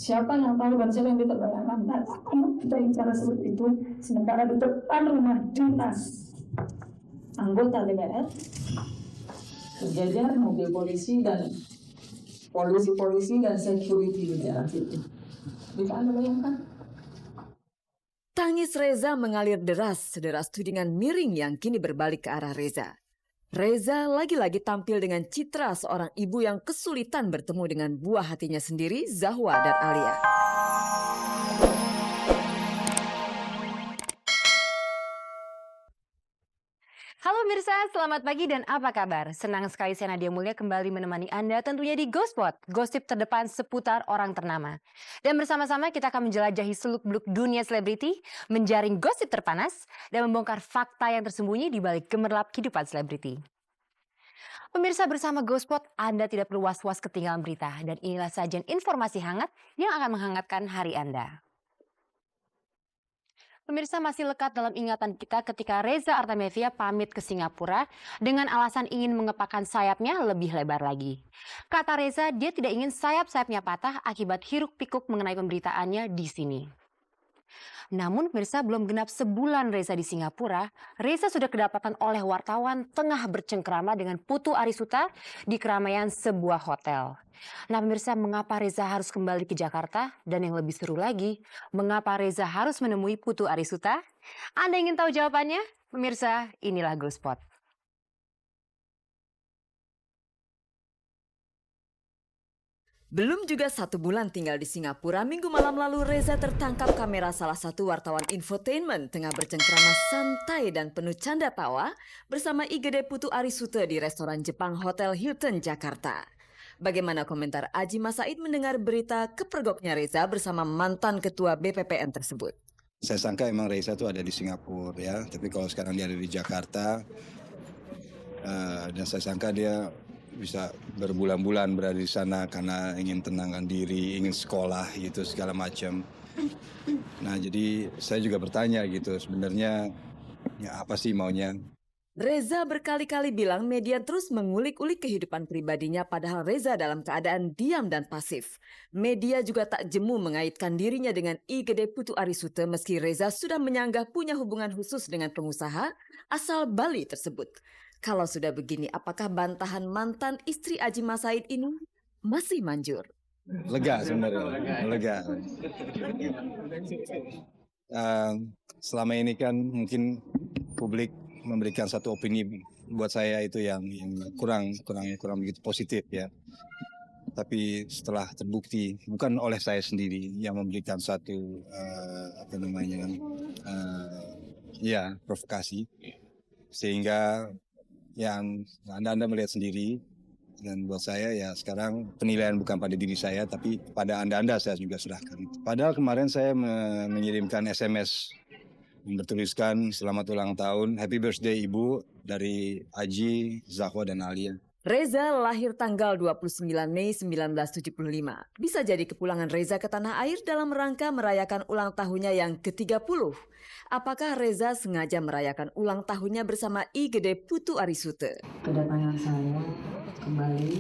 Siapa yang tahu dan siapa yang tidak bayangkan? Kita bicara seperti itu, sementara di depan rumah dinas anggota DPR berjajar mobil polisi dan polisi dan security di dalam situ. Bisa Anda bayangkan? Tangis Reza mengalir deras tudingan miring yang kini berbalik ke arah Reza. Reza lagi-lagi tampil dengan citra seorang ibu yang kesulitan bertemu dengan buah hatinya sendiri, Zahwa dan Alia. Halo pemirsa, selamat pagi dan apa kabar? Senang sekali saya Nadia Mulya kembali menemani Anda tentunya di Ghostpot, gosip terdepan seputar orang ternama. Dan bersama-sama kita akan menjelajahi seluk-beluk dunia selebriti, menjaring gosip terpanas, dan membongkar fakta yang tersembunyi di balik gemerlap kehidupan selebriti. Pemirsa, bersama Ghostpot, Anda tidak perlu was-was ketinggalan berita. Dan inilah sajian informasi hangat yang akan menghangatkan hari Anda. Pemirsa, masih lekat dalam ingatan kita ketika Reza Artamevia pamit ke Singapura dengan alasan ingin mengepakkan sayapnya lebih lebar lagi. Kata Reza, dia tidak ingin sayap-sayapnya patah akibat hiruk-pikuk mengenai pemberitaannya di sini. Namun pemirsa, belum genap sebulan Reza di Singapura, Reza sudah kedapatan oleh wartawan tengah bercengkrama dengan Putu Arissuta di keramaian sebuah hotel. Nah pemirsa, mengapa Reza harus kembali ke Jakarta? Dan yang lebih seru lagi, mengapa Reza harus menemui Putu Arissuta? Anda ingin tahu jawabannya? Pemirsa, inilah Ghostpot. Belum juga 1 bulan tinggal di Singapura, Minggu malam lalu Reza tertangkap kamera salah satu wartawan infotainment tengah bercengkrama santai dan penuh canda tawa bersama IGD Putu Arissuta di restoran Jepang Hotel Hilton, Jakarta. Bagaimana komentar Aji Masaid mendengar berita kepergoknya Reza bersama mantan ketua BPPN tersebut? Saya sangka emang Reza tuh ada di Singapura ya, tapi kalau sekarang dia ada di Jakarta, dan saya sangka dia bisa berbulan-bulan berada di sana karena ingin tenangkan diri, ingin sekolah gitu segala macam. Nah jadi saya juga bertanya gitu sebenarnya ya apa sih maunya. Reza berkali-kali bilang media terus mengulik-ulik kehidupan pribadinya padahal Reza dalam keadaan diam dan pasif. Media juga tak jemu mengaitkan dirinya dengan IGD Putu Arissuta meski Reza sudah menyanggah punya hubungan khusus dengan pengusaha asal Bali tersebut. Kalau sudah begini, apakah bantahan mantan istri Aji Masaid ini masih manjur? Lega sebenarnya, lega. Selama ini kan mungkin publik memberikan satu opini buat saya itu yang kurang begitu positif ya. Tapi setelah terbukti bukan oleh saya sendiri yang memberikan satu provokasi sehingga yang Anda melihat sendiri dan buat saya ya sekarang penilaian bukan pada diri saya tapi pada Anda saya juga serahkan. Padahal kemarin saya mengirimkan SMS yang bertuliskan selamat ulang tahun, happy birthday Ibu dari Aji, Zahwa dan Alia. Reza lahir tanggal 29 Mei 1975. Bisa jadi kepulangan Reza ke tanah air dalam rangka merayakan ulang tahunnya yang ke-30. Apakah Reza sengaja merayakan ulang tahunnya bersama IGD Putu Arissuta? Kedatangan saya kembali,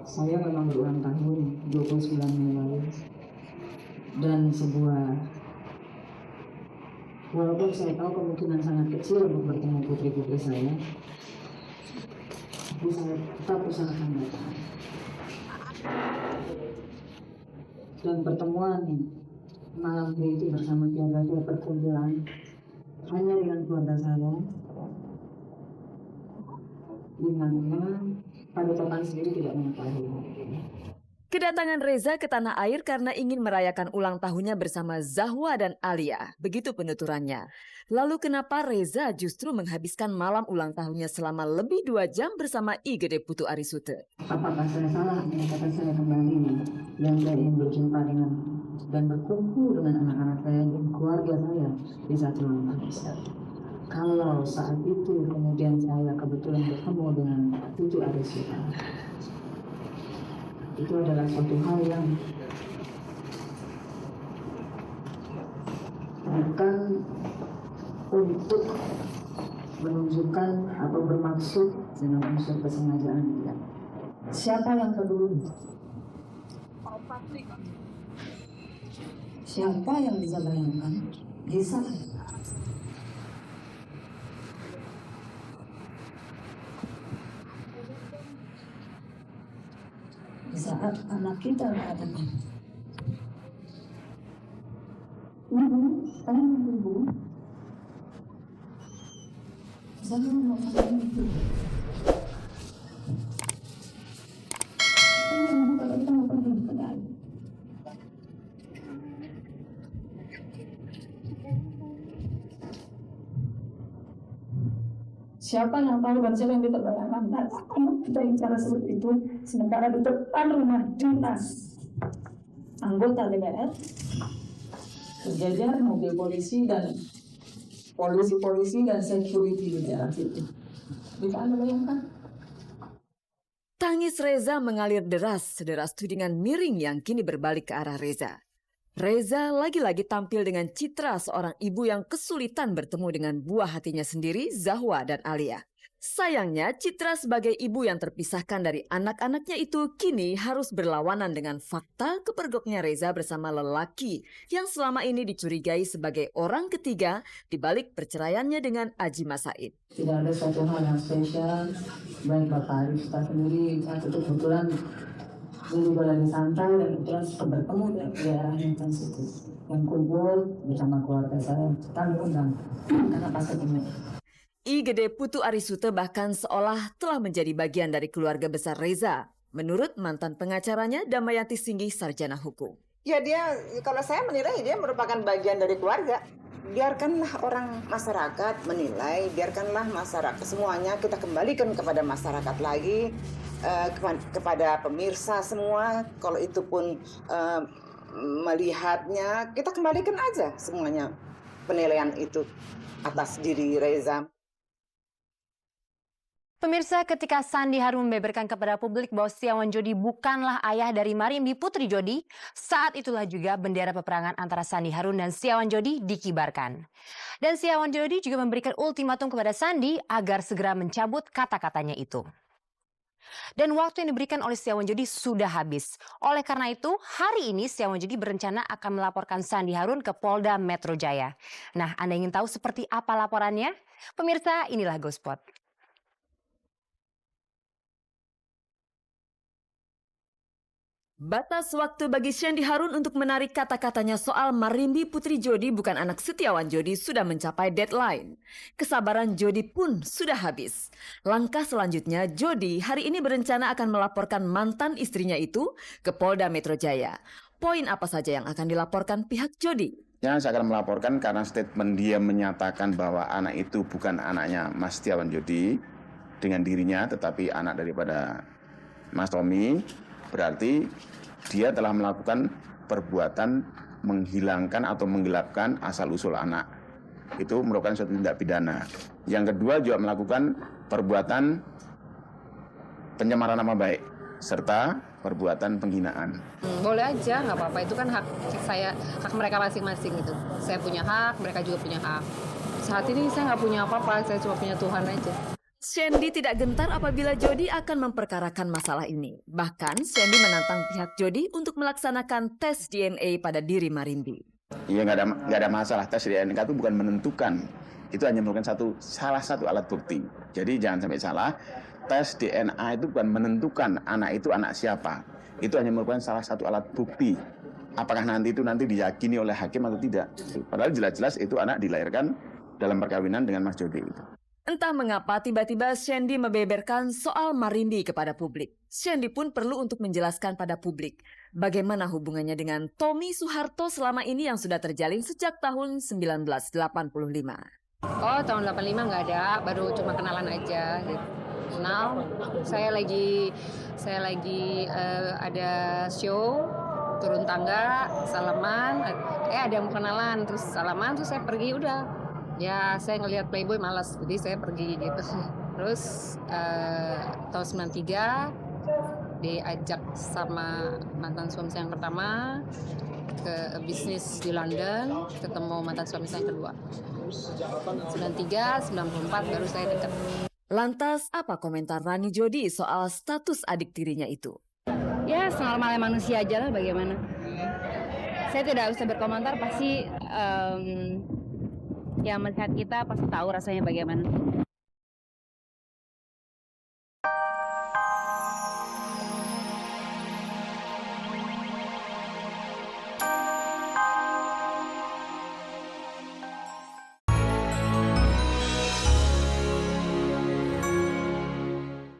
saya memang berulang tahun 29 Mei lalu. Dan walaupun saya tahu kemungkinan sangat kecil untuk bertemu putri-putri saya, tapi saya tetap usahakan datang. Dan pertemuan malam hari itu bersama keluarga saya perkumpulan hanya dengan keluarga saya, di mana Padepokan sendiri tidak mengetahui. Kedatangan Reza ke tanah air karena ingin merayakan ulang tahunnya bersama Zahwa dan Alia. Begitu penuturannya. Lalu kenapa Reza justru menghabiskan malam ulang tahunnya selama lebih 2 jam bersama IGD Putu Arissuta? Apakah saya salah menyatakan saya kembali dan saya ingin berjumpa dengan dan berkumpul dengan anak-anak saya dan keluarga saya di satu ruangan. Kalau saat itu kemudian saya kebetulan bertemu dengan Putu Arissuta, itu adalah suatu hal yang bukan untuk menunjukkan atau bermaksud dengan unsur kesengajaan. Siapa yang peduli? Siapa yang bisa bayangkan di saat anak kita mengatakan, ibu, saya mau makan itu. Kalau kita mau pergi ke dalam. Siapa yang tahu dan siapa yang tidak bayangkan? Kita bicara seperti itu, sementara di depan rumah dinas anggota DPR, sejajar mobil polisi dan polisi dan security di daerah situ. Bisa Anda bayangkan? Tangis Reza mengalir deras, sederas tudingan miring yang kini berbalik ke arah Reza. Reza lagi-lagi tampil dengan citra seorang ibu yang kesulitan bertemu dengan buah hatinya sendiri, Zahwa dan Alia. Sayangnya, citra sebagai ibu yang terpisahkan dari anak-anaknya itu kini harus berlawanan dengan fakta kepergoknya Reza bersama lelaki yang selama ini dicurigai sebagai orang ketiga di balik perceraiannya dengan Ajima Said. Tidak ada satu hal yang spesial, baik Bapak Arista sendiri, saya kebetulan dulu lagi santai dan kebetulan bertemu di daerah yang situ. Yang kumpul bersama keluarga saya, kami undang karena pas ketemu. I Gede Putu Arisute bahkan seolah telah menjadi bagian dari keluarga besar Reza. Menurut mantan pengacaranya Damayanti Singgih, sarjana hukum. Ya dia, kalau saya menilai dia merupakan bagian dari keluarga. Biarkanlah orang masyarakat menilai, biarkanlah masyarakat semuanya kita kembalikan kepada masyarakat lagi, kepada pemirsa semua. Kalau itu pun melihatnya, kita kembalikan aja semuanya penilaian itu atas diri Reza. Pemirsa, ketika Sandi Harun membeberkan kepada publik bahwa Setiawan Jodi bukanlah ayah dari Marimbi Putri Jodi, saat itulah juga bendera peperangan antara Sandi Harun dan Setiawan Jodi dikibarkan. Dan Setiawan Jodi juga memberikan ultimatum kepada Sandi agar segera mencabut kata-katanya itu. Dan waktu yang diberikan oleh Setiawan Jodi sudah habis. Oleh karena itu, hari ini Setiawan Jodi berencana akan melaporkan Sandi Harun ke Polda Metro Jaya. Nah, Anda ingin tahu seperti apa laporannya? Pemirsa, inilah Gospot. Batas waktu bagi Sandi Harun untuk menarik kata-katanya soal Marimbi Putri Jodi bukan anak Setiawan Jodi sudah mencapai deadline. Kesabaran Jodi pun sudah habis. Langkah selanjutnya, Jodi hari ini berencana akan melaporkan mantan istrinya itu ke Polda Metro Jaya. Poin apa saja yang akan dilaporkan pihak Jodi? Ya, saya akan melaporkan karena statement dia menyatakan bahwa anak itu bukan anaknya Mas Setiawan Jodi dengan dirinya, tetapi anak daripada Mas Tommy. Berarti dia telah melakukan perbuatan menghilangkan atau menggelapkan asal-usul anak. Itu merupakan suatu tindak pidana. Yang kedua juga melakukan perbuatan pencemaran nama baik serta perbuatan penghinaan. Boleh aja, nggak apa-apa. Itu kan hak saya, hak mereka masing-masing itu. Saya punya hak, mereka juga punya hak. Saat ini saya nggak punya apa-apa, saya cuma punya Tuhan aja. Sandi tidak gentar apabila Jodi akan memperkarakan masalah ini. Bahkan Sandi menantang pihak Jodi untuk melaksanakan tes DNA pada diri Marimbi. Iya, nggak ada masalah. Tes DNA itu bukan menentukan. Itu hanya merupakan salah satu alat bukti. Jadi jangan sampai salah. Tes DNA itu bukan menentukan anak itu anak siapa. Itu hanya merupakan salah satu alat bukti. Apakah nanti diyakini oleh hakim atau tidak. Padahal jelas-jelas itu anak dilahirkan dalam perkawinan dengan Mas Jodi itu. Entah mengapa tiba-tiba Sandi membeberkan soal Marimbi kepada publik. Sandi pun perlu untuk menjelaskan pada publik bagaimana hubungannya dengan Tommy Soeharto selama ini yang sudah terjalin sejak tahun 1985. Oh, tahun 85 nggak ada, baru cuma kenalan aja. Gitu. Now, saya lagi ada show, turun tangga, salaman, ada yang mau kenalan, terus salaman, terus saya pergi udah. Ya, saya ngelihat Playboy malas, jadi saya pergi gitu. Terus tahun 93 diajak sama mantan suami saya yang pertama ke bisnis di London, ketemu mantan suami saya yang kedua. 93, 94 baru saya dekat. Lantas apa komentar Rani Jodi soal status adik tirinya itu? Ya senormalnya manusia aja lah, bagaimana. Saya tidak usah berkomentar, pasti yang melihat kita pasti tahu rasanya bagaimana.